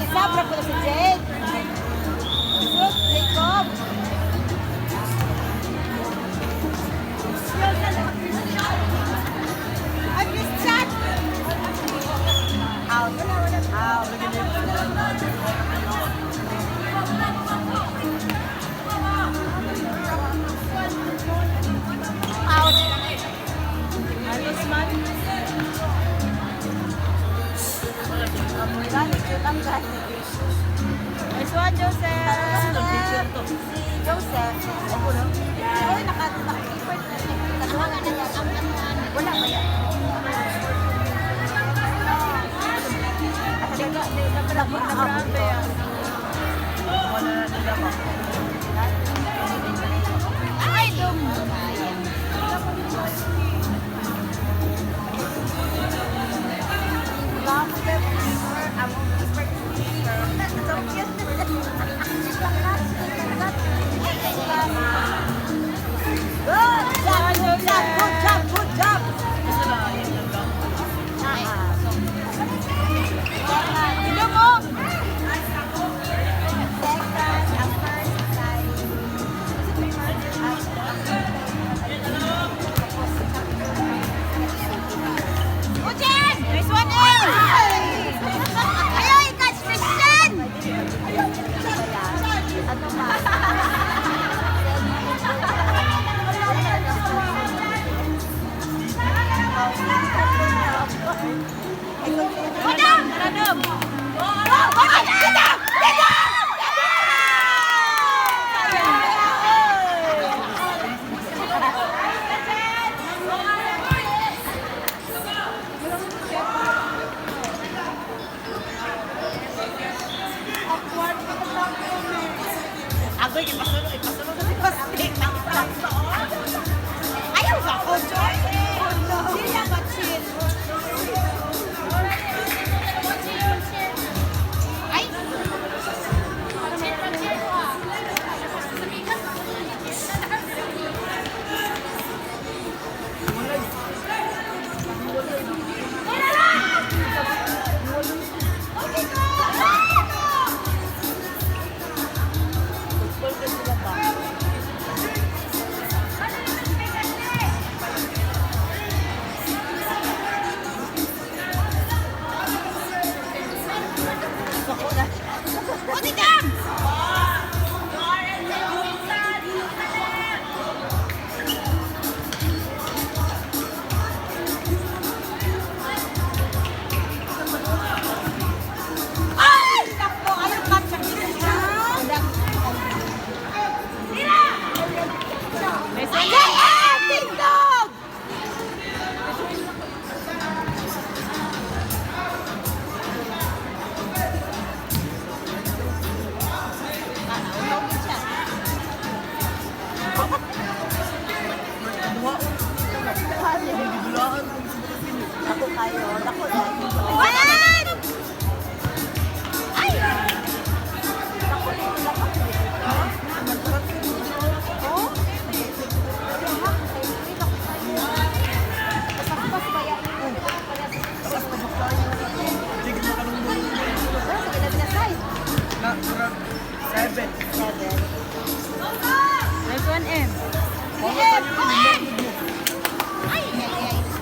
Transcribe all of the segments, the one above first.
Sabra pala si Jake. Sus, Jacob. Ay, Christian. Out. Out. Out. Alis man. Nice one, Joseph. Si Joseph. Ay, naka-keeper na siya. Wala ba yan? Ay, dum. Good job. Sino mo? Ujen! Nice one, El! Ayaw, catch Christian! Ano ba? Madam! Madam! Agoy, ipasunod na si Pastik. Ayaw ka ko, Joy! Sila matsin. Ay! Ako kayo, ako dahil. Ayan! Ay! Ako dito lang ako. Oh? Pas ba yan? Seven. Next one, M. M! Ay!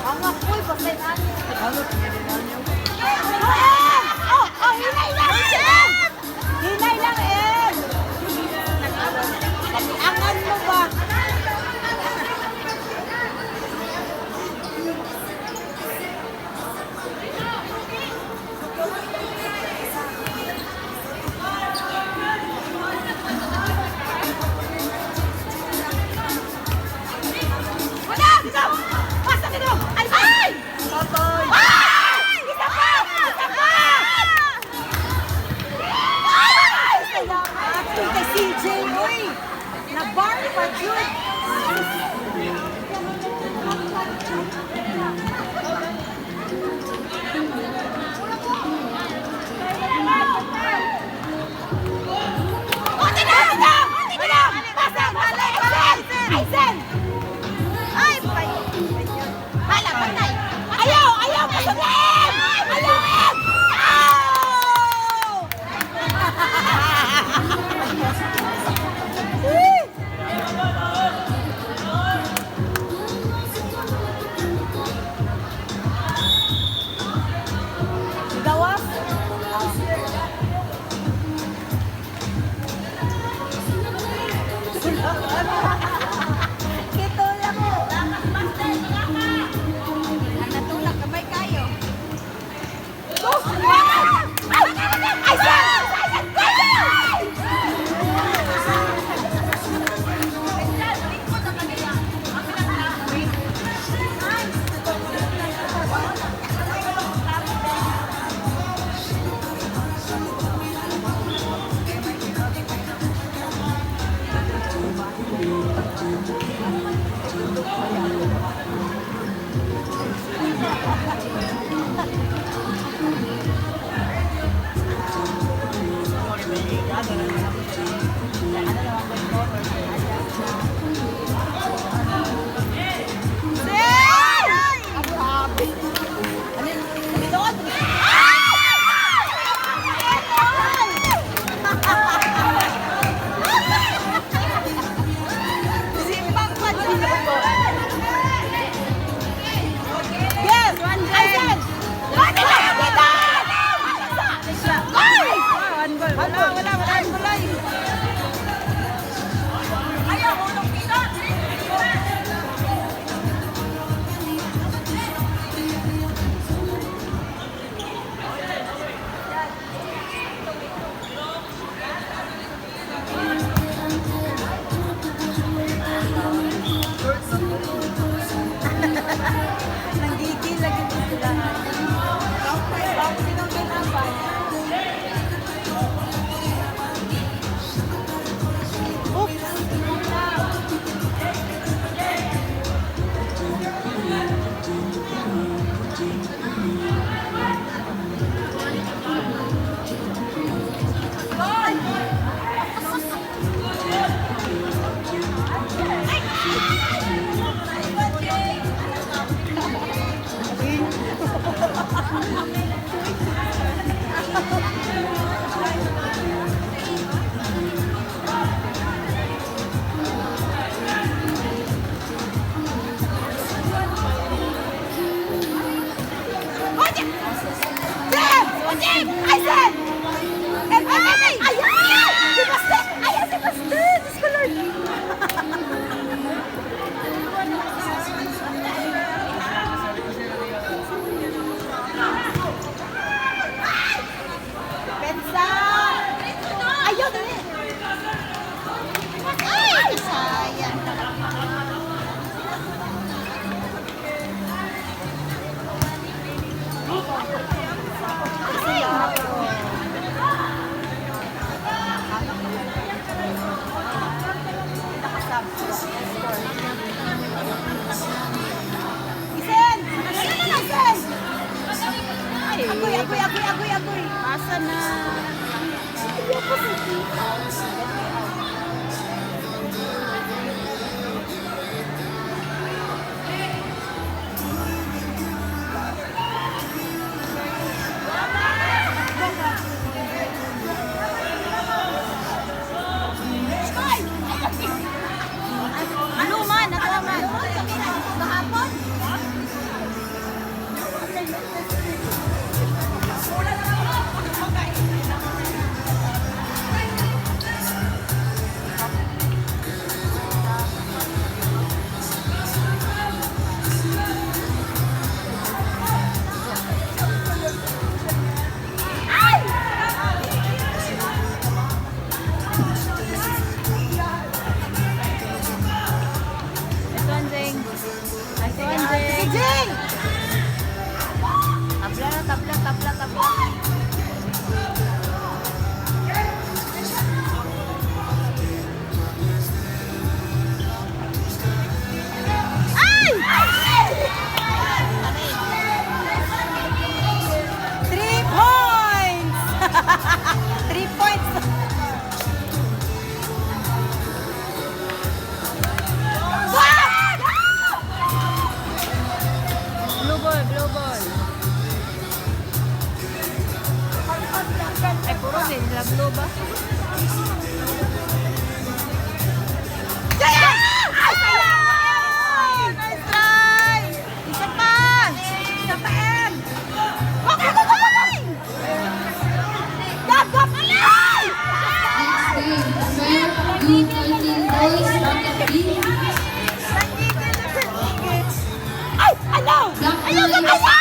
Ang ako'y pasay namin. Ano? Pinilinan niyo? Oh, hinay lang, Em! Hinay lang, Em! Angan mo ba? Pasa dito! Ay! Tatay! Ay! Isa pa! Isa pa! Ay! Salamat! Kay CJ, uy! Na-bar pa, Jude! Oh, tina! Tina! Tina! Pasa! Aizen! Ay, hala, patay! Ayaw! Ayaw! Pasok na, Em! Ayaw, Em! Ow! Ay! Wala. Kulay. Ayaw, hulong dito. Nanggigil lagi po sila. Bakit sinong ginapay? Jim! I said! Ay! Ayan! Si Bastard! Ayan si Bastard! Diyos ko, Lord! Pensa! Ayaw na eh! Ay! Sayang! Isen! Isen! Agoy! Asa na? Ano man? Kahapon? Jing! Tabla. Ay! 3 points! 3 points! Blue ball. Ay, puro sila blue ba? Sayang! Nice try! Isa pa, Em! Wag! Gagap! Ay! Blue 13 boys, bracket B. Ay! Ano? Ayaw! Tayo.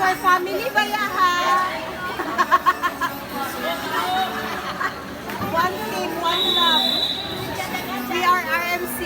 our family ba ya ha? One team, one love. We are RMC.